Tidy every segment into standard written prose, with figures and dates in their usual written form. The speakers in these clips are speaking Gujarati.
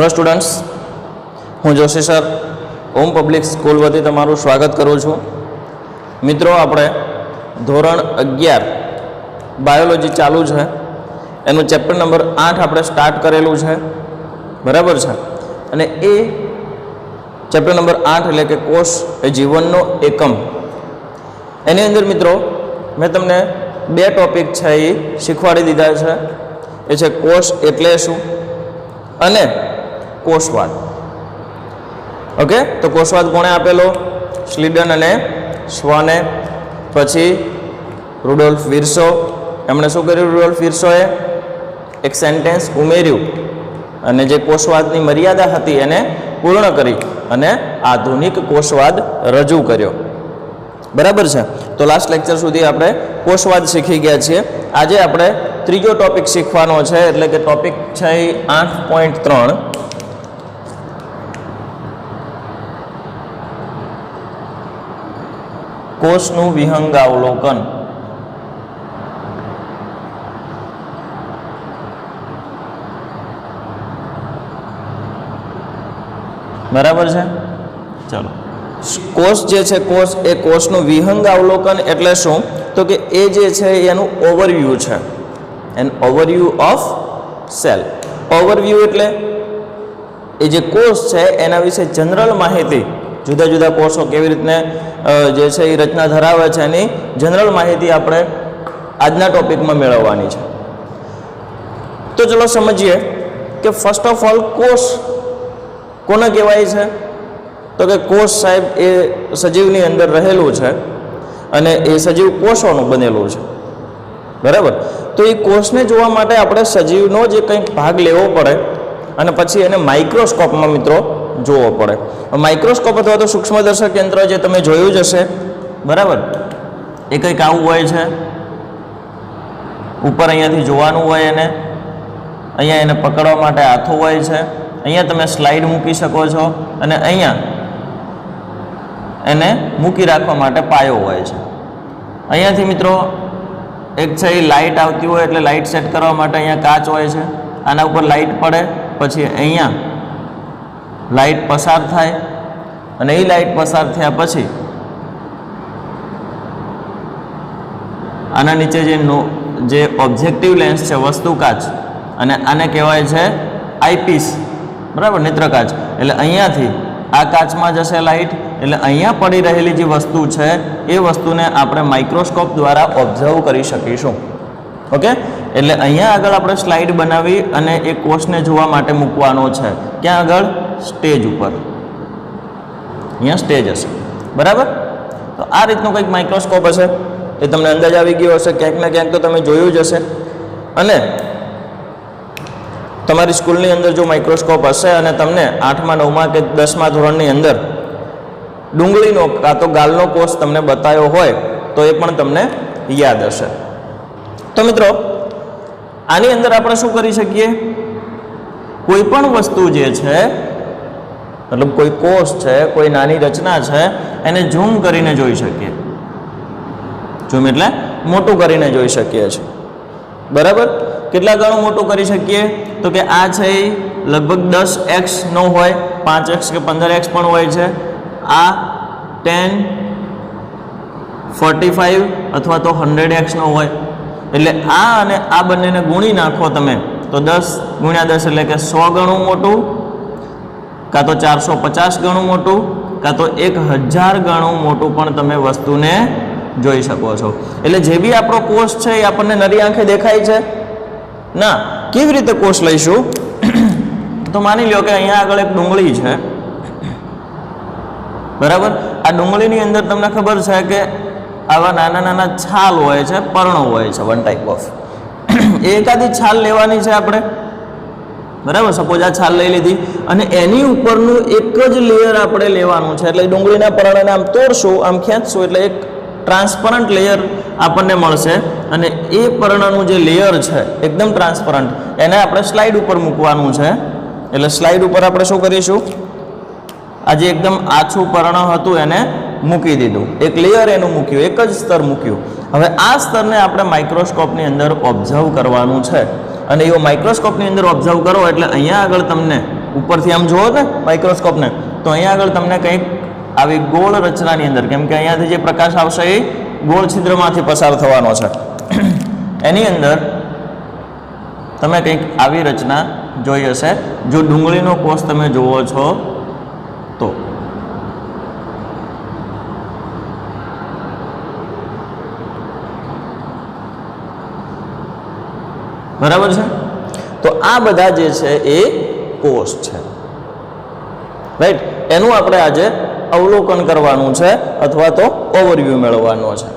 हेलो स्टूडेंट्स, हूँ जोशी सर ओम पब्लिक स्कूल वती तमारू स्वागत करूँ छूँ। मित्रों, आपणे धोरण 11 बायोलॉजी चालू है, एनु चेप्टर नंबर 8 आपणे स्टार्ट करेलू है, बराबर है। अने ए चेप्टर नंबर 8 एटले के कोष ए जीवननो एकम। एनी अंदर मित्रों मैं तमने बे टॉपिक है ये शीखवाड़ी दीधा है। ए छे कोष एटले शुं अने कोषवाद। ओके, तो कोषवाद कोणे आपेलो? स्लीडन अने श्वाने। पछी रुडोल्फ विर्सो, एमणे शुं कर्युं? रुडोल्फ विर्सोए एक सेंटेन्स उमेर्युं अने जे कोषवादनी मर्यादा हती एने पूर्ण करी अने आधुनिक कोषवाद रजू कर्यो, बराबर है। तो लास्ट लेक्चर सुधी आपणे कोषवाद शीखी गया छीए। आजे आपणे त्रीजो टॉपिक शीखवानो छे, एटले के टॉपिक छे 8.3 कोषનું વિહંગાવલોકન। बराबर है। चलो, कोष जे छे कोष ए कोषનું વિહંગાવલોકન એટલે શું? તો કે એ જે છે એનું ઓવરવ્યૂ છે, an overview of cell. Overview એટલે એ જે કોષ છે એના વિશે જનરલ માહિતી, जुदा जुदा कोषों केवी रीतने जे छे ए रचना धरावे छे एनी जनरल माहिती आपणे आजना टॉपिक में मेळववानी छे। तो चलो समझिए कि फर्स्ट ऑफ ऑल कोष कोने कहेवाय छे? तो कि कोष साहेब ए सजीवनी अंदर रहेलुं छे अने ए सजीव कोषोनुं बनेलुं छे, बराबर। तो ए कोषने जोवा माटे आपणे सजीवनो जे कंईक भाग लेवो पड़े अने पछी एने माइक्रोस्कोपमां मित्रों जोवो पड़े। माइक्रोस्कोप अथवा तो सूक्ष्मदर्शक यंत्र जे तमे जोयुं ज हशे, बराबर। ए कंईक आवुं होय छे, उपर अहींयाथी जोवानुं होय एने, अहींया एने पकड़वा माटे हाथो होय छे, अहींया तमे स्लाइड मूकी शको छो अने अहींया एने मूकी राखवा माटे पायो होय छे। अहींयाथी मित्रों एक छे लाइट आवती होय एटले लाइट सेट करवा माटे अहींया काच होय छे, आना उपर लाइट पड़े पछी अहींया लाइट पसार थाय अने ए लाइट पसार थया पछी आना नीचे जे ऑब्जेक्टिव लेंस छे वस्तु काच अने आने कहेवाय छे आईपीस, बराबर, नेत्र काच। एटले अहींयाथी आ काचमां जशे लाइट, एटले अहींया पड़ी रहेली जे वस्तु छे ए वस्तुने आपणे माइक्रोस्कोप द्वारा ऑब्जर्व करी शकीशुं। ओके, एटले अहींया आगळ आपणे स्लाइड बनावी अने ए कोषने जोवा माटे मूकवानो छे। क्यां आगळ? स्टेज पर, अहींया स्टेज हशे, बराबर। तो आ रीतनुं कंईक माइक्रोस्कोप हशे, ए तमने अंदाज आवी गयो हशे, क्यांक ने क्यांक तो तमे जोयुं ज हशे। अने तमारी स्कूलनी अंदर जो माइक्रोस्कोप हशे अने तमने 8मा 9मा के 10मा धोरणनी अंदर डूंगळीनो कां तो गालनो कोष तमने बताव्यो होय तो ए पण तमने याद हशे। तो मित्रों, आनी अंदर आपणे शुं करी शकीए? कोईपण वस्तु जे छे, मतलब कोई कोष है, कोई नानी रचना है, एने झूम करीने जोई शकीए। झूम एटले मोटुं करीने जोई शकीए छे, बराबर। केटला गणुं मोटुं करी शकीए? तो कि आ छे लगभग 10x नो होय, 5x के 15x पण होय छे, आ 10, 45 अथवा तो 100x नो होय। एटले आ अने आ बंनेने गुणी नाखो तमे तो 10 × 10 एटले के 100 गणुं मोटुं, का तो 450 गणुं मोटुं, का तो 1000 गणुं मोटुं पण तमे वस्तुने जोई शको छो। एटले जे बी आपणो कोष छे ए आपणने नरी आंखे देखाय छे ना? केवी रीते कोष लईशुं? तो मानी लो के अहींया आगळ एक डूंगળી छे, बराबर। आ डूंगળીની अंदर तमने खबर छे के आवा नाना नाना छाल होय छे, पर्णो होय छे, वन टाइप ऑफ। एकादी छाल लेवानी छे आपणे, बराबर। सपोज आ छाल लई लीधी अने एनी उपरनुं एक ज लेयर आपणे लेवानुं छे, एटले डूंगળીના पर्णને आम तोड़शुं, आम खेंचशुं एटले एक ट्रांसपरंट लेयर आपणने मळशे अने ए पर्णनुं जे लेयर छे एकदम ट्रांसपरंट एने आपणे स्लाइड उपर मूकवानुं छे। एटले स्लाइड उपर आपणे शुं करीशुं? आ जे एकदम आछुं पर्ण हतुं एने मूकी दीधुं, एक लेयर एनुं मूक्युं, एक ज स्तर मूक्युं। हवे आ स्तरने आपणे माइक्रोस्कोपनी अंदर ऑब्जर्व करवानुं छे अने एवो माइक्रोस्कोपनी अंदर ऑब्जर्व करो एटले अहींया आगळ तमने ઉપરથી આમ જુઓ ને માઇક્રોસ્કોપને, તો અહીંયા આગળ તમને કંઈક આવી ગોળ રચનાની અંદર, કેમ કે અહીંયાથી જે પ્રકાશ આવશે એ ગોળ છિદ્રમાંથી પસાર થવાનો છે, એની અંદર તમે કંઈક આવી રચના જોઈ હશે જો ડુંગળીનો કોષ તમે જુઓ છો તો. બરાબર છે? તો આ બધા જે છે એ કોષ છે, રાઈટ. એનું આપણે આજે અવલોકન કરવાનું છે અથવા તો ઓવરવ્યૂ મેળવવાનો છે.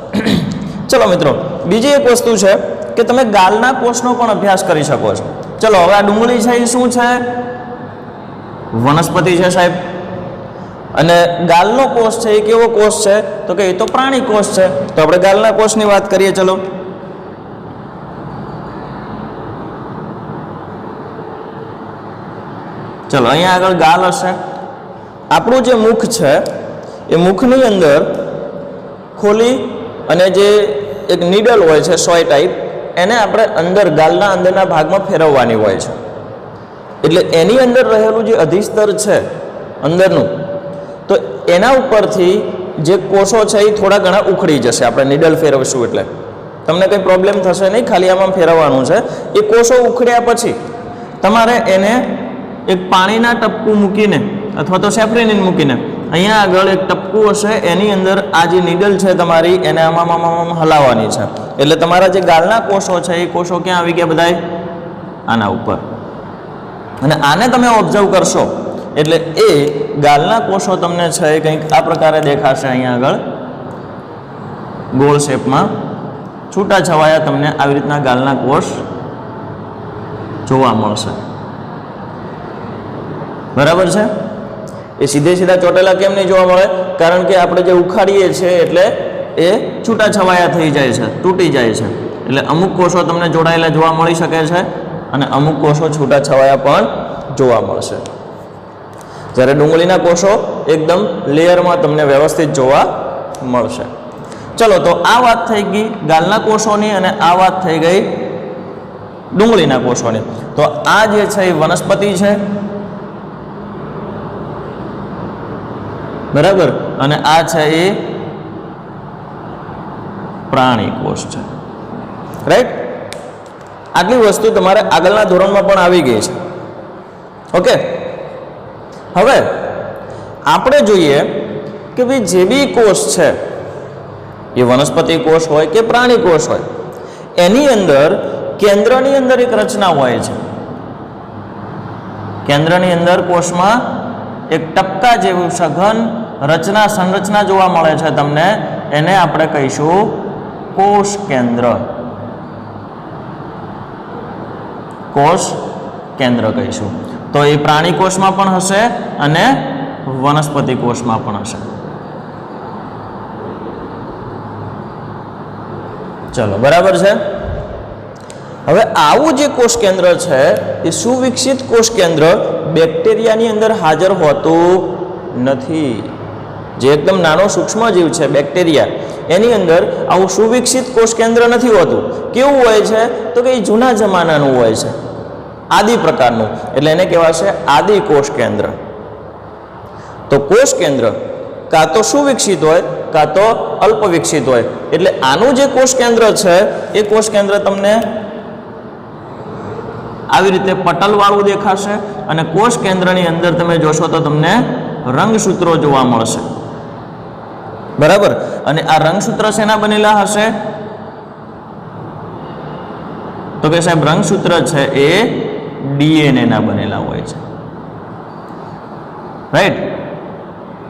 ચલો મિત્રો, બીજી એક વસ્તુ છે કે તમે ગાલના કોષનો પણ અભ્યાસ કરી શકો છો. ચલો હવે આ ડુંગળી છે એ શું છે? વનસ્પતિ છે સાહેબ. અને ગાલનો કોષ છે એ કેવો કોષ છે? તો કે એ તો પ્રાણી કોષ છે. તો આપણે ગાલના કોષની વાત કરીએ. ચલો ચલો અહીંયા આગળ ગાલ હશે. આપણું જે મુખ છે એ મુખની અંદર ખોલી અને જે એક નીડલ હોય છે સોય ટાઈપ, એને આપણે અંદર ગાલના અંદરના ભાગમાં ફેરવવાની હોય છે. એટલે એની અંદર રહેલું જે અધિસ્તર છે અંદરનું, તો એના ઉપરથી જે કોષો છે એ થોડા ઘણા ઉખડી જશે. આપણે નીડલ ફેરવશું એટલે તમને કંઈ પ્રોબ્લેમ થશે નહીં, ખાલી આમાં ફેરવવાનું છે. એ કોષો ઉખડ્યા પછી તમારે એને એક પાણીના ટપકું મૂકીને અથવા તો સેફ્રેનિન મૂકીને અહીંયા આગળ એક ટપકું હશે, એની અંદર આ જે નીડલ છે તમારી એને આમાં હલાવવાની છે. એટલે તમારા જે ગાલના કોષો છે એ કોષો ક્યાં આવી ગયા? બધાય આના ઉપર. અને આને તમે ઓબ્ઝર્વ કરશો એટલે એ ગાલના કોષો તમને છે એ કંઈક આ પ્રકારે દેખાશે. અહીંયા આગળ ગોળ શેપમાં છૂટા છવાયા તમને આવી રીતના ગાલના કોષ જોવા મળશે. બરાબર છે? એ સીધે સીધા ચોટેલા કેમ નહીં જોવા મળે? કારણ કે આપણે જે ઉખાડીએ છીએ એટલે એ છૂટા છવાયા થઈ જાય છે, તૂટી જાય છે. એટલે અમુક કોષો તમને જોડાયેલા જોવા મળી શકે છે અને અમુક કોષો છૂટા છવાયા પણ જોવા મળશે. જ્યારે ડુંગળીના કોષો એકદમ લેયરમાં તમને વ્યવસ્થિત જોવા મળશે. ચલો, તો આ વાત થઈ ગઈ ગાલના કોષોની અને આ વાત થઈ ગઈ ડુંગળીના કોષોની. તો આ જે છે એ વનસ્પતિ છે, બરાબર, અને આ છે એ પ્રાણી કોષ છે, રાઈટ. આટલી વસ્તુ તમારે આગળના ધોરણમાં પણ આવી ગઈ છે. ઓકે, હવે આપણે જોઈએ કે ભાઈ જે બી કોષ છે એ વનસ્પતિ કોષ હોય કે પ્રાણી કોષ હોય, એની અંદર કેન્દ્રની અંદર એક રચના હોય છે. કેન્દ્રની અંદર કોષમાં એક ટપકા જેવું સઘન સંરચના જોવા મળે છે તમને. એને આપણે કહીશું કોષ કેન્દ્ર. કોષ કેન્દ્ર કહીશું. તો એ પ્રાણી કોષમાં પણ હશે અને વનસ્પતિ કોષમાં પણ હશે. ચલો, બરાબર છે. હવે આવું જે કોષ કેન્દ્ર છે એ સુવિકસિત કોષ કેન્દ્ર બેક્ટેરિયાની અંદર હાજર હોતું નથી. જે એકદમ નાનો સૂક્ષ્મ જીવ છે બેક્ટેરિયા, એની અંદર આવું સુવિકસિત કોષ કેન્દ્ર નથી હોતું. કેવું હોય છે? તો કે એ જૂના જમાનાનું હોય છે, આદિ પ્રકારનું. એટલે એને કહેવાશે આદિ કોષ કેન્દ્ર. તો કોષ કેન્દ્ર કાં તો સુવિકસિત હોય કાં તો અલ્પ વિકસિત હોય. એટલે આનું જે કોષ કેન્દ્ર છે એ કોષ કેન્દ્ર તમને આવી રીતે પટલવાળું દેખાશે અને કોષ કેન્દ્રની અંદર તમે જોશો તો તમને રંગસૂત્રો જોવા મળશે. બરાબર. અને આ રંગસૂત્ર શેના બનેલા હશે? તો કે સાહેબ રંગસૂત્ર છે એ ડીએનએ ના બનેલા હોય છે, રાઈટ.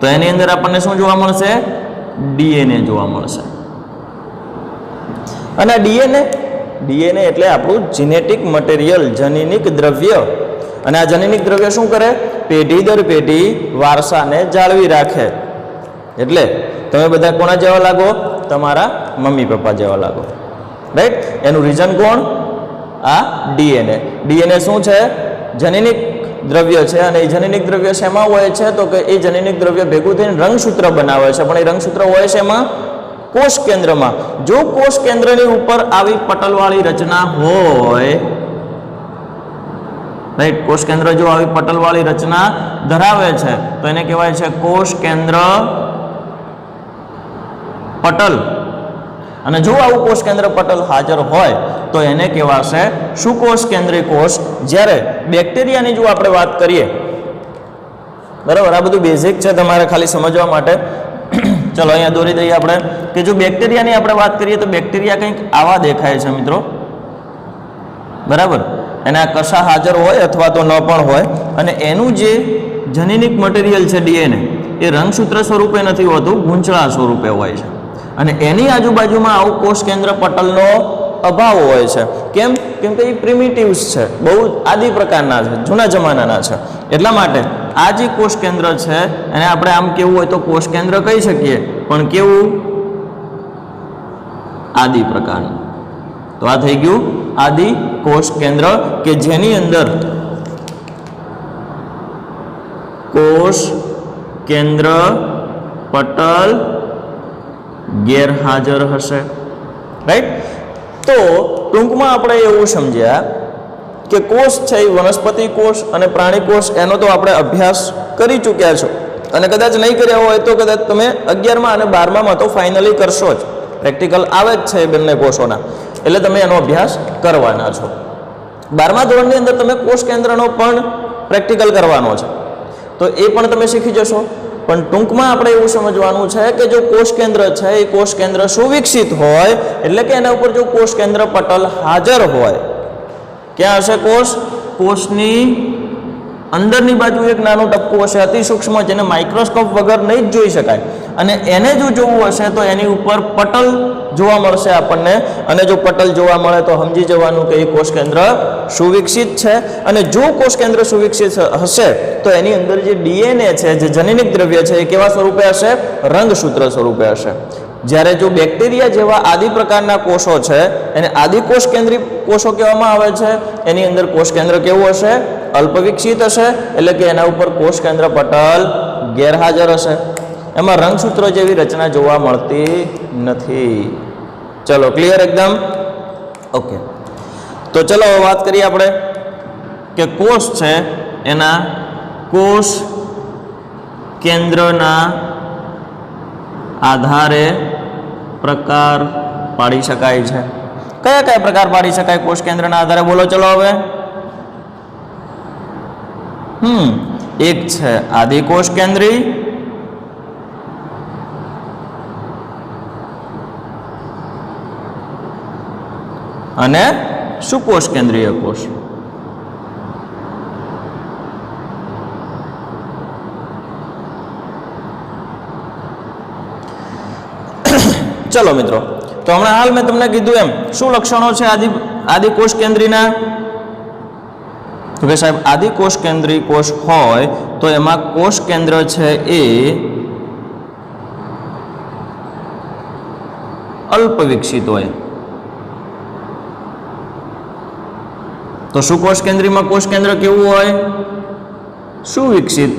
તો એની અંદર આપણને શું જોવા મળશે? ડીએનએ જોવા મળશે. અને ડીએનએ એટલે આપણું જીનેટિક મટીરિયલ, જનીનિક દ્રવ્ય. અને આ જનીનિક દ્રવ્ય શું કરે? પેઢી દર પેઢી વારસાને જાળવી રાખે. એટલે તમે બધા કોના જેવા લાગો? તમારા મમ્મી પપ્પા જેવા લાગો, રાઈટ. એનું રીઝન કોણ? આ ડીએનએ. ડીએનએ શું છે? જનીનિક દ્રવ્ય છે. અને એ જનીનિક દ્રવ્ય શેમાં હોય છે? તો કે એ જનીનિક દ્રવ્ય ભેગું થઈને રંગસૂત્ર બનાવે છે. પણ એ રંગસૂત્ર હોય છે એમાં કોષ કેન્દ્રમાં. જો કોષ કેન્દ્રની ઉપર આવી પટલવાળી રચના હોય રાઈટ। કોષ કેન્દ્ર જો આવી પટલવાળી રચના ધરાવે છે તો એને કહેવાય છે કોષ કેન્દ્ર પટલ। અને જો આવું કોષ કેન્દ્ર પટલ હાજર હોય તો એને કહેવાશે સુકોષ કેન્દ્રીય કોષ। જ્યારે બેક્ટેરિયાની જો આપણે વાત કરીએ, બરાબર, આ બધું બેઝિક છે તમારે ખાલી સમજવા માટે। ચલો અહીંયા દોરી દઈએ આપણે કે જો બેક્ટેરિયાની આપણે વાત કરીએ તો બેક્ટેરિયા કંઈક આવા દેખાય છે મિત્રો, બરાબર। એના કશા હાજર હોય અથવા તો ન પણ હોય, અને એનું જે જનીનિક મટીરિયલ છે ડીએનએ એ રંગસૂત્ર સ્વરૂપે નથી હોતું, ગૂંચળા સ્વરૂપે હોય છે। અને એની આજુબાજુમાં આવું કોષ કેન્દ્ર પટલનો અભાવ હોય છે। કેમ? કેમ કે એ પ્રિમિટિવ્સ છે, બહુ આદિ પ્રકારના છે, જૂના જમાનાના છે। એટલા માટે આ જે કોષ કેન્દ્ર છે એને આપણે આમ કેવું હોય તો કોષ કેન્દ્ર કહી શકીએ, પણ કેવું? આદિ પ્રકારનું। તો આ થઈ ગયું આદિ કોષ કેન્દ્ર કે જેની અંદર કોષ કેન્દ્ર પટલ ગેરહાજર હશે, રાઈટ। તો ટૂંકમાં આપણે એવું સમજ્યા કે કોષ છે એ વનસ્પતિ કોષ અને પ્રાણી કોષ એનો તો આપણે અભ્યાસ કરી ચૂક્યા છો, અને કદાચ નહીં કર્યા હોય તો કદાચ તમે 11મા અને 12મામાં તો ફાઇનલી કરશો જ, પ્રેક્ટિકલ આવે જ છે એ બંને કોષોના, એટલે તમે એનો અભ્યાસ કરવાના છો। 12મા ધોરણની અંદર તમે કોષ કેન્દ્રનો પણ પ્રેક્ટિકલ કરવાનો છે, તો એ પણ તમે શીખી જશો। પણ ટૂંકમાં આપણે એવું સમજવાનું છે કે જો કોષ કેન્દ્ર છે એ કોષ કેન્દ્ર સુવિકસિત હોય, એટલે કે એના ઉપર જો કોષ કેન્દ્ર પટલ હાજર હોય, ક્યાં હશે કોષ? કોષની અંદરની બાજુ એક નાનું ટપકું હશે, અતિ સૂક્ષ્મ, જેને માઇક્રોસ્કોપ વગર નહીં જ જોઈ શકાય, અને એને જો જોવું હશે તો એની ઉપર પટલ જોવા મળશે આપણને, અને જો પટલ જોવા મળે તો સમજી જવાનું કે એ કોષ કેન્દ્ર સુવિકસિત છે। અને જો કોષ કેન્દ્ર સુવિકસિત હશે તો એની અંદર જે ડીએનએ છે, જે જનીનિક દ્રવ્ય છે, એ કેવા સ્વરૂપે હશે? રંગસૂત્ર સ્વરૂપે હશે। જ્યારે જો બેક્ટેરિયા જેવા આદિ પ્રકારના કોષો છે એને આદિ કોષ કેન્દ્રીય કોષો કહેવામાં આવે છે, એની અંદર કોષ કેન્દ્ર કેવું હશે? અલ્પવિકસિત હશે, એટલે કે એના ઉપર કોષ કેન્દ્ર પટલ ગેરહાજર હશે, એમાં રંગસૂત્ર જેવી રચના જોવા મળતી નથી। ચલો ક્લિયર એકદમ? ઓકે, તો ચલો હવે વાત કરીએ આપણે કે કોષ છે એના કોષ કેન્દ્રના આધારે પ્રકાર પાડી શકાય છે। કયા કયા પ્રકાર પાડી શકાય કોષ કેન્દ્રના આધારે? બોલો ચલો હવે। એક છે આદિ કોષ કેન્દ્રી, અને સુકોષ કેન્દ્રીય કોષ। ચલો મિત્રો, તો હમણાં હાલ મેં તમને કીધું એમ શું લક્ષણો છે આદિ કોષ કેન્દ્રીના? તો કે સાહેબ આદિ કોષ કેન્દ્રી કોષ હોય તો એમાં કોષ કેન્દ્ર છે એ અલ્પ વિકસિત હોય, તો સુકોષ કેન્દ્રીમાં કોષ કેન્દ્ર કેવું હોય? સુવિકસિત।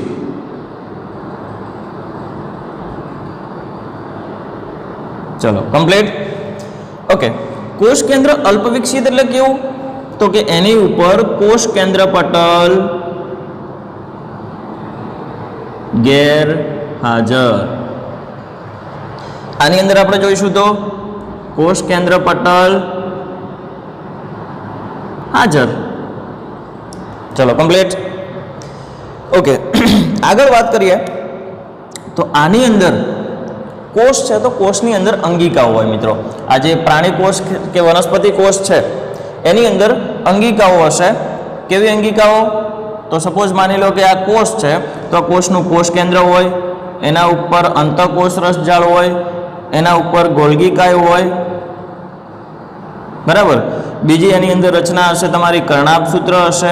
ચલો કમ્પ્લીટ। ઓકે, કોષ કેન્દ્ર અલ્પ વિકસિત એટલે કેવું? તો કે એની ઉપર કોષ કેન્દ્ર પટલ ગેરહાજર। આની અંદર આપણે જોઈશું તો કોષ કેન્દ્ર પટલ હાજર। ચલો કમ્પ્લીટ। ઓકે, આગળ વાત કરીએ તો આની અંદર કોષ છે તો કોષની અંદર અંગિકાઓ હોય મિત્રો। આ જે પ્રાણી કોષ કે વનસ્પતિ કોષ છે એની અંદર અંગિકાઓ હશે। કેવી અંગિકાઓ? તો સપોઝ માની લો કે આ કોષ છે તો કોષનું કોષ કેન્દ્ર હોય, એના ઉપર અંતઃકોષ રસજાળ હોય, એના ઉપર ગોલ્ગી કાય હોય, બરાબર। બીજી એની અંદર રચના હશે તમારી કર્ણાભસૂત્ર હશે,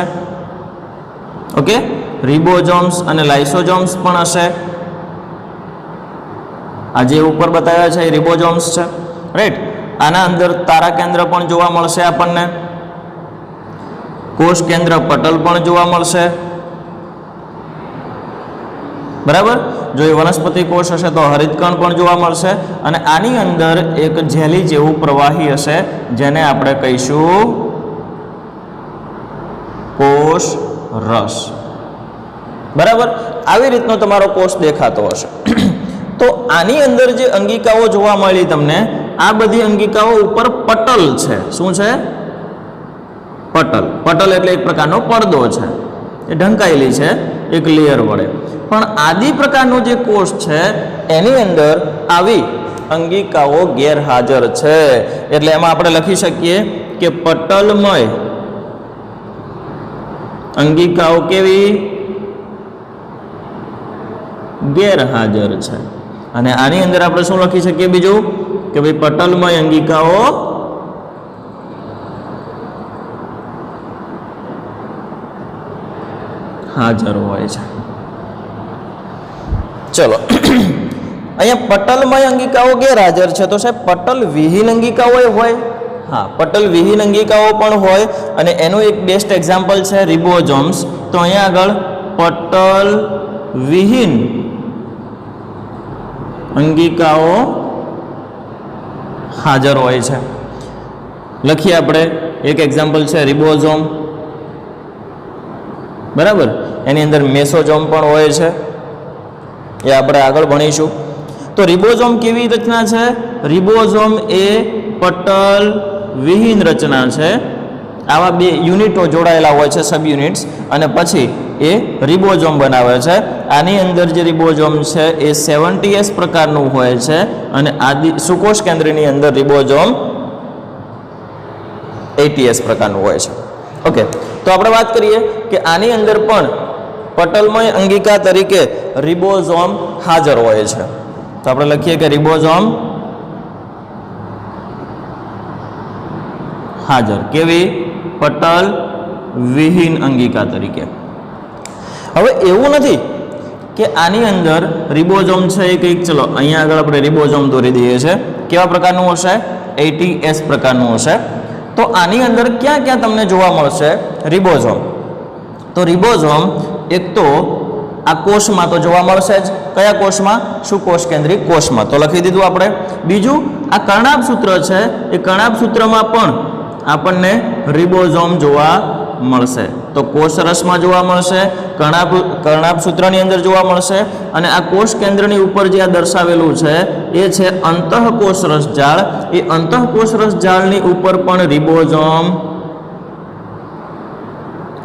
ઓકે, રિબોઝોમ્સ અને લાઇસોઝોમ્સ પણ હશે। આ જે ઉપર બતાવ્યા છે એ રિબોઝોમ્સ છે, રાઈટ। આના અંદર તારા કેન્દ્ર પણ જોવા મળશે આપણને, કોષ કેન્દ્ર પટલ પણ જોવા મળશે, બરાબર। જો એ વનસ્પતિ કોષ હશે તો હરિતકણ પણ જોવા મળશે, અને આની અંદર એક જેલી જેવું પ્રવાહી હશે જેને આપણે કહીશું કોષ રસ. બરાબર, આવી રીતનો તમારો કોષ દેખાતો હશે. તો આની અંદર જે અંગિકાઓ જોવા મળી તમને, આ બધી અંગિકાઓ ઉપર પટલ છે. શું છે? પટલ. પટલ એટલે એક પ્રકારનો પડદો છે, એ ઢંકાયેલી છે એક લેયર વડે. પણ આદિ પ્રકારનો જે કોષ છે એની અંદર આવી અંગિકાઓ ગેરહાજર છે. એટલે એમાં આપણે લખી શકીએ કે પટલમય અંગિકાઓ કેવી? ગેરહાજર છે. અને આની અંદર આપણે શું લખી શકીએ બીજું કે ભાઈ પટલમય અંગિકાઓ હાજર હોય છે. ચલો, અહીંયા પટલમય અંગિકાઓ ગેરહાજર છે, તો સાહેબ પટલ વિહીન અંગિકાઓ હોય? હા, પટલ વિહીન અંગિકાઓ પણ હોય. અને એનું એક બેસ્ટ એક્ઝામ્પલ છે રિબોઝોમ્સ. તો અહીંયા આગળ પટલ વિહીન અંગિકાઓ હાજર હોય છે. લખીએ આપણે, એક એક્ઝામ્પલ છે રિબોઝોમ. બરાબર, એની અંદર મેસોઝોમ પણ હોય છે, એ આપણે આગળ ભણીશું. તો રિબોઝોમ કેવી રચના છે? રિબોઝોમ એ પટલ વિહીન રચના છે. આવા બે યુનિટો જોડાયેલા હોય છે, સબ યુનિટ્સ, અને પછી એ રિબોઝોમ બનાવે છે. આની અંદર જે રિબોઝોમ છે એ 70S પ્રકારનું હોય છે, અને આદિ સુકોષ કેન્દ્રની અંદર રિબોઝોમ 80S પ્રકારનું હોય છે. ઓકે, તો આપણે વાત કરીએ કે આની અંદર પણ પટલમય અંગિકા તરીકે રિબોઝોમ હાજર હોય છે. તો આપણે લખીએ કે રિબોઝોમ હાજર. કેવી? પટલ વિહીન અંગિકા તરીકે. હવે એવું નથી કે આની અંદર રિબોઝોમ છે એ કંઈક, ચલો અહીંયા આગળ આપણે રિબોઝોમ દોરી દઈએ છીએ. કેવા પ્રકારનું હશે? 80S પ્રકારનું હશે. તો આની અંદર ક્યાં ક્યાં તમને જોવા મળશે રિબોઝોમ? તો રિબોઝોમ એક તો આ કોષમાં તો જોવા મળશે જ. કયા કોષમાં? સુકોષ કેન્દ્રિક કોષમાં. તો લખી દીધું આપણે. બીજું, આ કર્ણાભ સૂત્ર છે, એ કર્ણાભ સૂત્રમાં પણ આપણને રિબોઝોમ જોવા મળશે. તો કોષરસમાં જોવા મળશે, કર્ણાભ સૂત્રની અંદર જોવા મળશે, અને આ કોષ કેન્દ્રની ઉપર જે આ દર્શાવેલું છે એ છે અંતઃકોષરસ જાળ. એ અંતઃકોષરસ જાળની ઉપર પણ રિબોઝોમ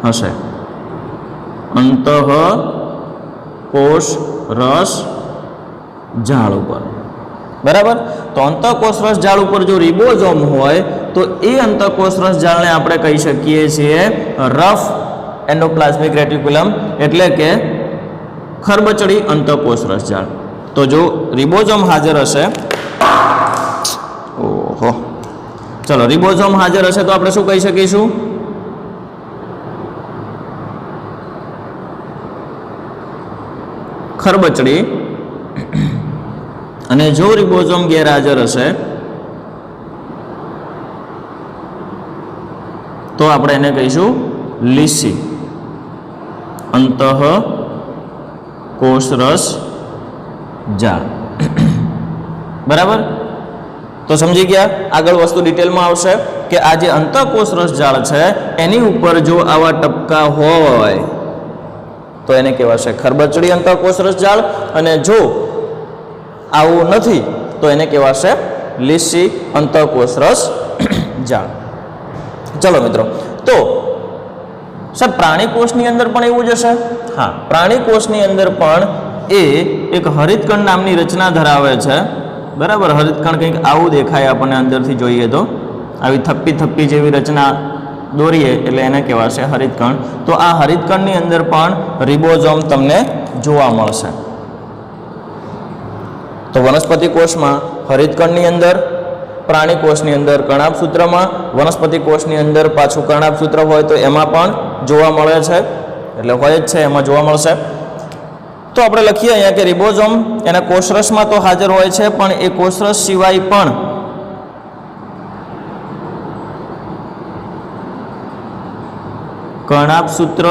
હશે. અંતઃકોષરસ જાળ ઉપર. બરાબર, તો અંતઃકોષરસ જાળ ઉપર જો રિબોઝોમ હોય તો એ અંતઃકોષરસ જાળને આપણે કહી શકીએ છીએ રફ એન્ડોપ્લાઝમિક રેટિક્યુલમ, એટલે કે ખરબચડી અંતઃકોષરસ જાળ. તો જો રિબોઝોમ હાજર હશે, ઓહો, ચલો રિબોઝોમ હાજર હશે તો આપણે શું કહી શકીશું? ખરબચડી. અને જો રિબોઝોમ ગેરહાજર હશે તો આપણે એને કહીશું લીસી અંતઃકોષરસ જાળ. બરાબર, તો સમજી ગયા? આગળ વસ્તુ ડિટેલમાં આવશે કે આ જે અંતઃકોષરસ જાળ છે એની ઉપર જો આવા ટપકા હોય તો એને કહેવાશે ખરબચડી અંતઃકોષરસ જાળ, અને જો આવું નથી તો એને કહેવાશે લીસી અંતઃકોષરસ જાળ. ચલો મિત્રો, તો સર પ્રાણી કોષની અંદર પણ એવું જ હશે? હા, પ્રાણી કોષની અંદર પણ એ એક હરિતકણ નામની રચના ધરાવે છે. બરાબર, હરિતકણ કંઈક આવું દેખાય આપણને અંદરથી જોઈએ તો, આવી થપ્પી થપ્પી જેવી રચના દોરીએ એટલે એને કહેવાશે હરિતકણ. તો આ હરિતકણની અંદર પણ રિબોઝોમ તમને જોવા મળશે. તો વનસ્પતિ કોષમાં હરિતકણની અંદર, પ્રાણી કોષની અંદર કર્ણાભ સૂત્રમાં, વનસ્પતિ કોષની અંદર પાછું કર્ણાભ સૂત્ર હોય તો એમાં પણ જોવા મળે છે, એટલે હોય જ છે, એમાં જોવા મળશે. તો આપણે લખીએ અહીંયા કે રિબોઝોમ એના કોષરસમાં તો હાજર હોય છે, પણ એ કોષરસ સિવાય પણ કર્ણાભ સૂત્ર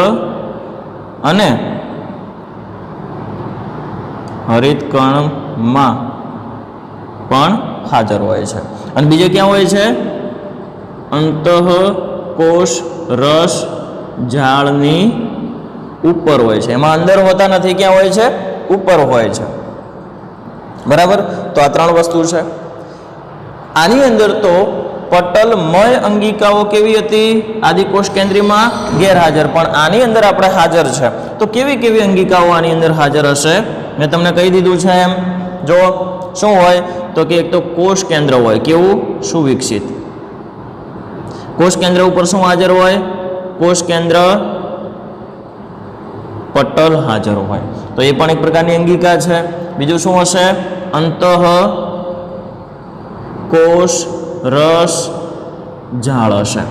અને હરિતકણમાં પણ હાજર હોય છે. અને બીજે ક્યાં હોય છે? અંતઃકોષ રસ જાળની ઉપર હોય છે, એમાં અંદર હોતા નથી, ક્યાં હોય છે? ઉપર હોય છે, બરાબર. તો આ 3 વસ્તુ છે. આની અંદર તો પટલમય અંગિકાઓ કેવી હતી? આદિકોષ કેન્દ્રીયમાં ગેરહાજર, પણ આની અંદર આપણે હાજર છે. તો કેવી કેવી અંગિકાઓ આની અંદર હાજર હશે? મેં તમને કહી દીધું છે એમ. જો શું હોય તો કે એક તો કોષ કેન્દ્ર હોય, કેવું? સુવિકસિત. કોષ કેન્દ્ર ઉપર શું હાજર હોય? કોષ કેન્દ્ર પટલ હાજર હોય, તો એ પણ એક પ્રકારની અંગિકા છે. બીજું શું હશે? અંતઃ કોષ રસ જાળ હશે.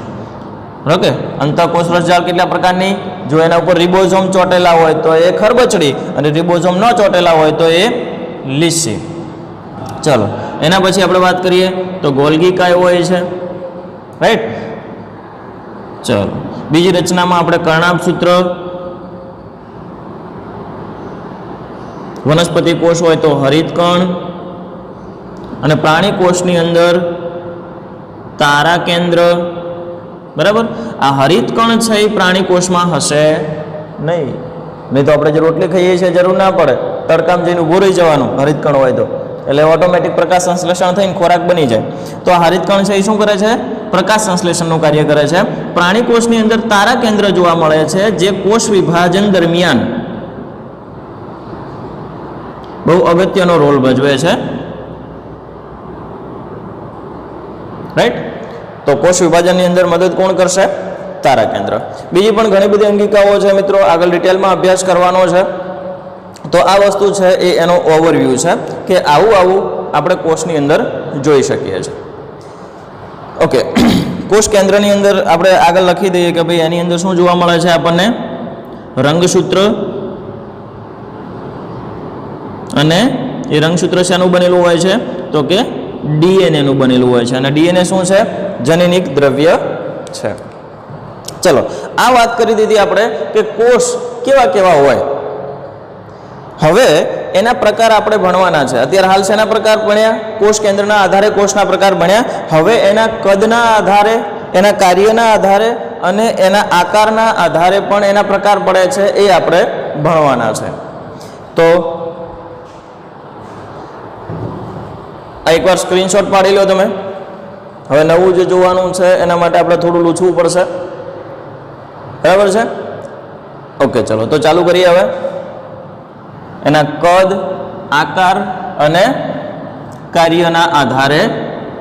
ઓકે, અંતઃકોષ રસ જાળ કેટલા પ્રકારની? જો એના ઉપર રિબોઝોમ ચોટેલા હોય તો એ ખરબચડી, અને રિબોઝોમ ન ચોટેલા હોય તો એ લીસી. ચલો, એના પછી આપણે વાત કરીએ તો ગોલ્ગી કાય હોય છે, રાઈટ. ચલો, બીજી રચનામાં આપણે કર્ણાભ સૂત્ર, વનસ્પતિ કોષ હોય તો હરિતકણ, અને પ્રાણી કોષની અંદર તારા કેન્દ્ર, બરાબર. આ હરિતકણ છે એ પ્રાણી કોષમાં હશે નહીં તો આપણે જે રોટલી ખાઈએ છીએ જરૂર ના પડે, તડકામાં જઈને ઊભું રહી જવાનું હરિતકણ હોય તો, એટલે ઓટોમેટિક પ્રકાશ સંશ્લેષણ થઈને ખોરાક બની જાય. તો આ હરિતકણ છે એ શું કરે છે? પ્રકાશ સંશ્લેષણનું કાર્ય કરે છે. પ્રાણી કોષની અંદર તારા કેન્દ્ર જોવા મળે છે, જે કોષ વિભાજન દરમિયાન બહુ અગત્યનો રોલ ભજવે છે, રાઈટ. તો કોષ વિભાજનની અંદર મદદ કોણ કરશે? તારા કેન્દ્ર. બીજી પણ ઘણી બધી અંગિકાઓ છે મિત્રો, આગળ ડિટેલમાં અભ્યાસ કરવાનો છે. તો આ વસ્તુ છે એ એનો ઓવરવ્યૂ છે કે આવું આપણે કોષની અંદર જોઈ શકીએ છીએ. ઓકે, કોષ કેન્દ્રની અંદર આપણે આગળ લખી દઈએ કે ભાઈ એની અંદર શું જોવા મળે છે આપણને? રંગસૂત્ર, અને એ રંગસૂત્ર શેનું બનેલું હોય છે? તો કે ડીએનએ નું બનેલું હોય છે, અને ડીએનએ શું છે? જનીનિક દ્રવ્ય છે. ચલો, આ વાત કરી દીધી આપણે કે કોષ કેવા કેવા હોય. હવે એના પ્રકાર આપણે ભણવાના છે. અત્યારે હાલ શેના પ્રકાર ભણ્યા? કોષ કેન્દ્રના આધારે કોષના પ્રકાર ભણ્યા. હવે એના કદના આધારે, એના કાર્યના આધારે અને એના આકારના આધારે પણ એના પ્રકાર પડે છે, એ આપણે ભણવાના છે. તો આ એકવાર સ્ક્રીનશોટ પાડી લો તમે. હવે નવું જે જોવાનું છે એના માટે આપણે થોડું લૂછવું પડશે, બરાબર છે? ઓકે, ચલો તો ચાલુ કરીએ. હવે એના કદ, આકાર અને કાર્યના આધારે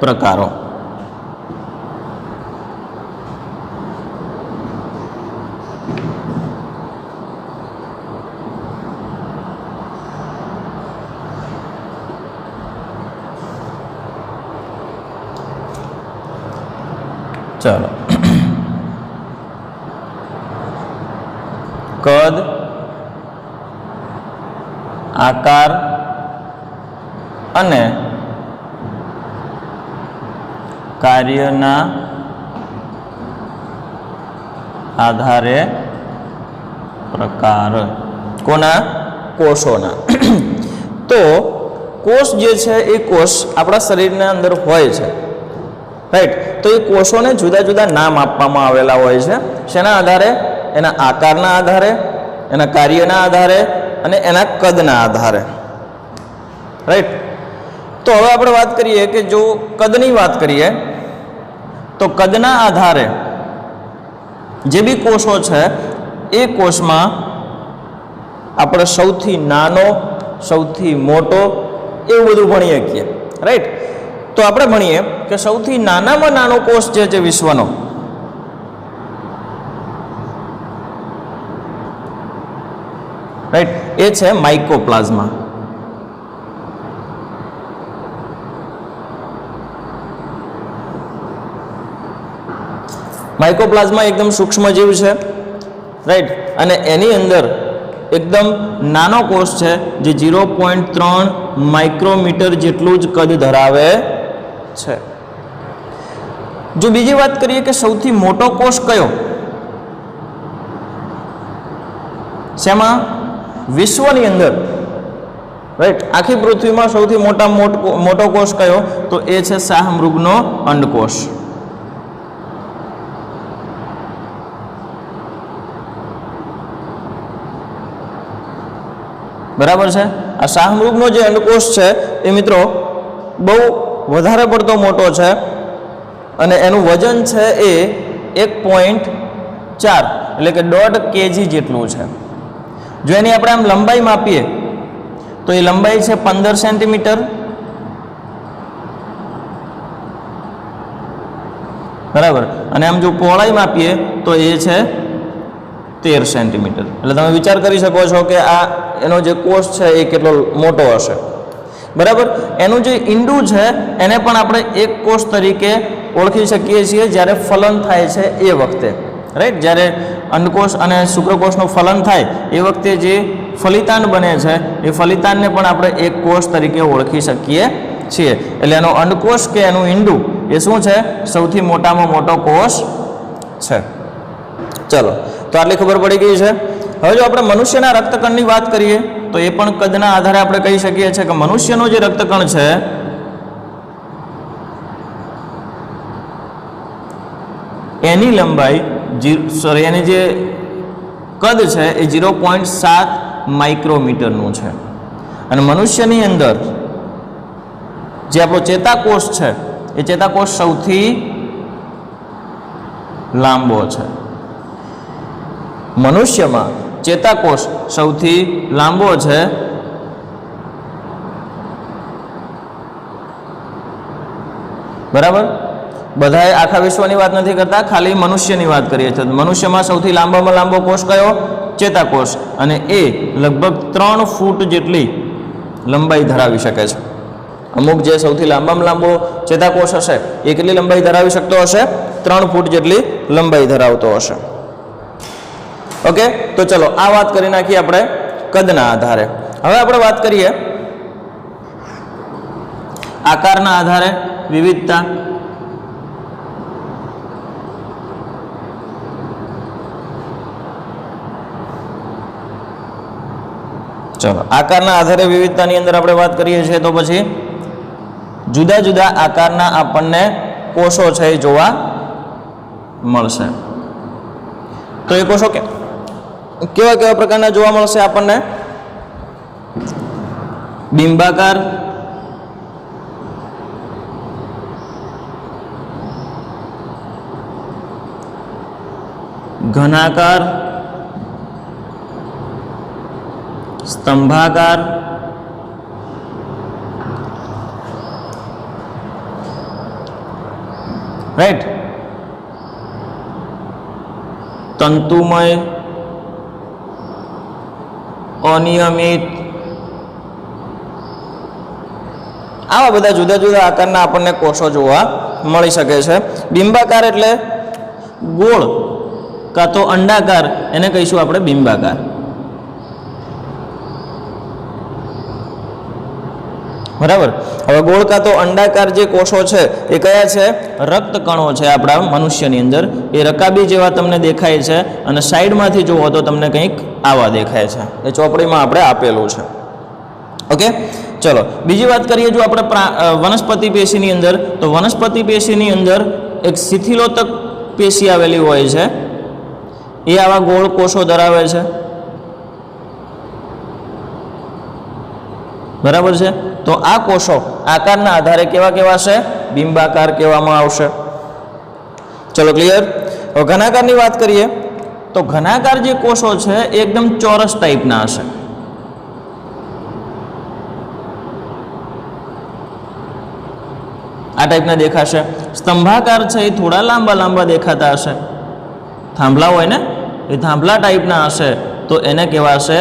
પ્રકારો. ચાલો, કદ, આકાર અને કાર્યના આધારે પ્રકાર. કોના? કોષોના. તો કોષ જે છે એ કોષ આપણા શરીરના અંદર હોય છે, રાઈટ. તો એ કોષોને જુદા જુદા નામ આપવામાં આવેલા હોય છે. શેના આધારે? એના આકારના આધારે, એના કાર્યના આધારે અને એના કદના આધારે, રાઈટ. તો હવે આપણે વાત કરીએ કે જો કદની વાત કરીએ તો કદના આધારે જે બી કોષો છે એ કોષમાં આપણે સૌથી નાનો, સૌથી મોટો એવું બધું ભણી શકીએ, રાઈટ. તો આપણે ભણીએ કે સૌથી નાનામાં નાનો કોષ જે છે વિશ્વનો, રાઈટ, એ છે માઇકોપ્લાઝમા. માઇકોપ્લાઝમા એકદમ સૂક્ષ્મ જીવ છે, રાઈટ. અને એની અંદર એકદમ નાનો કોષ છે જે 0.3 માઇક્રોમીટર જેટલું જ કદ ધરાવે છે. જો બીજી વાત કરીએ કે સૌથી મોટો કોષ કયો, શેમાં? વિશ્વની અંદર, રાઈટ. આખી પૃથ્વીમાં સૌથી મોટો કોષ કયો? તો એ છે શાહમૃગનો અંડકોષ. બરાબર છે। આ શાહમૃગનો જે અંડકોષ છે એ મિત્રો બહુ વધારે પડતો મોટો છે અને એનું વજન છે એ 1.4 એટલે કે 1.5 kg જેટલું છે। જો એની આપણે આમ લંબાઈ માપીએ તો એ લંબાઈ છે 15 સેન્ટીમીટર, બરાબર, અને આમ જો પહોળાઈ માપીએ તો એ છે 13 સેન્ટીમીટર। એટલે તમે વિચાર કરી શકો છો કે આ એનો જે કોષ છે એ કેટલો મોટો હશે, બરાબર। એનું જે ઈંડું છે એને પણ આપણે એક કોષ તરીકે ઓળખી શકીએ છીએ જ્યારે ફલન થાય છે એ વખતે, રાઈટ। જ્યારે અંડકોષ અને શુક્રકોષનું ફલન થાય એ વખતે જે ફલિતાંડ બને છે એ ફલિતાંડને પણ આપણે એક કોષ તરીકે ઓળખી શકીએ છીએ। એટલે એનો અંડકોષ કે એનું ઈંડું એ શું છે? સૌથી મોટામાં મોટો કોષ છે। ચલો, તો આટલી ખબર પડી ગઈ છે। હવે જો આપણે મનુષ્યના રક્તકણની વાત કરીએ તો એ પણ કદના આધારે આપણે કહી શકીએ છીએ કે મનુષ્યનો જે રક્તકણ છે એની લંબાઈ એની જે કદ છે એ 0.7 માઇક્રોમીટરનું છે। અને મનુષ્યની અંદર જે આપણો ચેતાકોષ છે એ ચેતાકોષ સૌથી લાંબો છે। મનુષ્યમાં ચેતાકોષ સૌથી લાંબો છે, બરાબર। બધાએ આખા વિશ્વની વાત નથી કરતા, ખાલી મનુષ્યની વાત કરીએ છીએ। મનુષ્યમાં સૌથી લાંબામાં લાંબો કોષ કયો? ચેતાકોષ, અને એ લગભગ 3 ફૂટ જેટલી લંબાઈ ધરાવી શકે છે। અમુક જે સૌથી લાંબામાં લાંબો ચેતાકોષ હશે એ કેટલી લંબાઈ ધરાવી શકતો હશે? 3 ફૂટ જેટલી લંબાઈ ધરાવતો હશે। ઓકે, તો ચલો આ વાત કરી નાખીએ આપણે કદના આધારે। હવે આપણે વાત કરીએ આકારના આધારે વિવિધતા। ચલો, આકારના આધારે વિવિધતાની અંદર આપણે વાત કરીએ છીએ તો પછી જુદા જુદા આકારના આપણને કોષો છે એ જોવા મળશે। તો એ કોષો કેવા કેવા પ્રકારના જોવા મળશે આપણને? બિંબાકાર, ઘનાકાર, સ્તંભાકાર, રાઈટ, તંતુમય, અનિયમિત, આવા બધા જુદા જુદા આકારના આપણને કોષો જોવા મળી શકે છે। બિંબાકાર એટલે ગોળ કાં તો અંડાકાર, એને કહીશું આપણે બિંબાકાર, બરાબર। હવે ગોળ કાં તો અંડાકાર જે કોષો છે એ કયા છે? રક્તકણો છે આપણા મનુષ્યની અંદર। એ રકાબી જેવા તમને દેખાય છે અને સાઈડમાંથી જુઓ તો તમને કંઈક આવા દેખાય છે। એ ચોપડીમાં આપણે આપેલું છે। ઓકે, ચલો બીજી વાત કરીએ જો આપણે વનસ્પતિ પેશીની અંદર, તો વનસ્પતિ પેશીની અંદર એક શિથિલોતક પેશી આવેલી હોય છે, એ આવા ગોળ કોષો ધરાવે છે, બરાબર છે। તો આ કોષો આકારના આધારે કેવા કેવા છે? બિંબાકાર કહેવામાં આવશે। ચલો, ક્લિયર। હવે ઘનાકારની વાત કરીએ તો ઘનાકાર જે કોષો છે એ એકદમ ચોરસ ટાઈપના હશે, આ ટાઈપના દેખાશે। સ્તંભાકાર છે એ થોડા લાંબા લાંબા દેખાતા હશે, થાંભલા હોય ને એ થાંભલા ટાઈપના હશે, તો એને કહેવાશે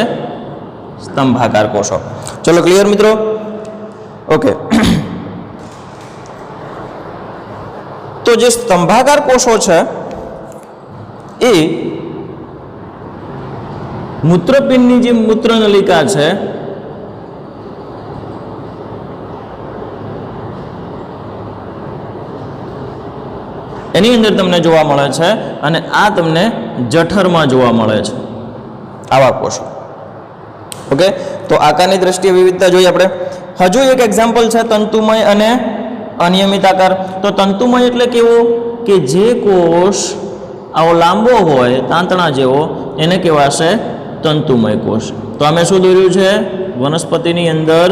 સ્તંભાકાર કોષો। ચલો, ક્લિયર મિત્રો? ઓકે, તો જે સ્તંભાકાર કોષો છે એ મૂત્રપિંડની જે મૂત્રનલિકા છે એની અંદર તમને જોવા મળે છે, અને આ તમને જઠરમાં જોવા મળે છે આવા કોષો। ઓકે, તો આકારની દ્રષ્ટિએ વિવિધતા જોઈએ આપણે। હજુ એક એક્ઝામ્પલ છે તંતુમય અને અનિયમિત આકાર। તો તંતુમય એટલે કેવો? કે જે કોષ આવો લાંબો હોય તાંતણા જેવો એને કહેવાશે તંતુમય કોષ। તો અમે શું દોર્યું છે? વનસ્પતિની અંદર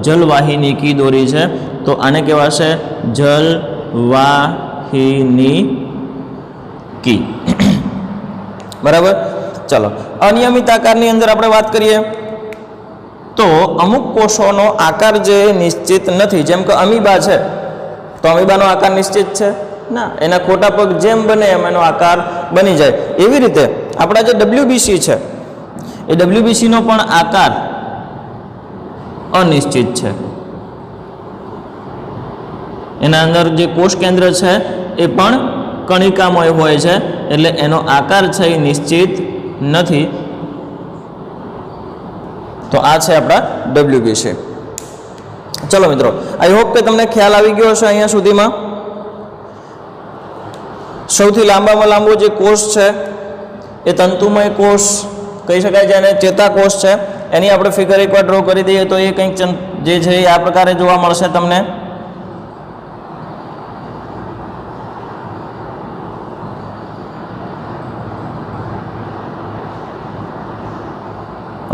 જલવાહિનીકી દોરી છે, તો આને કહેવાશે જલવાહિનીકી. બરાબર. ચલો, અનિયમિત આકારની અંદર આપણે વાત કરીએ તો અમુક કોષોનો આકાર જે નિશ્ચિત નથી, જેમ કે અમીબા છે, તો અમીબાનો આકાર નિશ્ચિત છે ના, એના ખોટા પગ જેમ બને એમ એનો આકાર બની જાય. એવી રીતે આપણા જે WBC છે એ WBCનો પણ આકાર અનિશ્ચિત છે. એના અંદર જે કોષ કેન્દ્ર છે એ પણ કણિકામય હોય છે, એટલે એનો આકાર છે એ નિશ્ચિત નથી. તો આ છે આપણા WBC. ચલો મિત્રો, આઈ હોપ કે તમને ખ્યાલ આવી ગયો હશે અહીંયા સુધીમાં. સૌથી લાંબામાં લાંબો જે કોષ છે એ તંતુમય કોષ કહી શકાય, જેને ચેતાકોષ છે. એની આપણે ફિગર એકવાર ડ્રો કરી દઈએ તો એ કંઈક જે છે એ આ પ્રકારે જોવા મળશે તમને.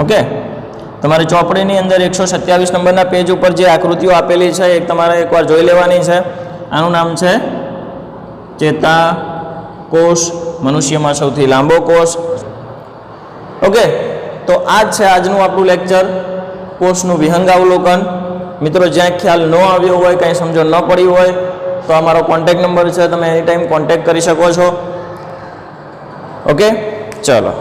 ઓકે, તમારી ચોપડીની અંદર 127 નંબરના પેજ ઉપર જે આકૃતિઓ આપેલી છે એ તમારે એકવાર જોઈ લેવાની છે. આનું નામ છે ચેતાકોષ, મનુષ્યમાં સૌથી લાંબો કોષ. ઓકે, તો આ જ છે આજનું આપણું લેક્ચર, કોષનું વિહંગાવલોકન. મિત્રો, જ્યાં ખ્યાલ ન આવ્યો હોય, કંઈ સમજો ન પડી હોય તો અમારો કોન્ટેક્ટ નંબર છે, તમે એની ટાઈમ કોન્ટેક્ટ કરી શકો છો. ઓકે, ચલો.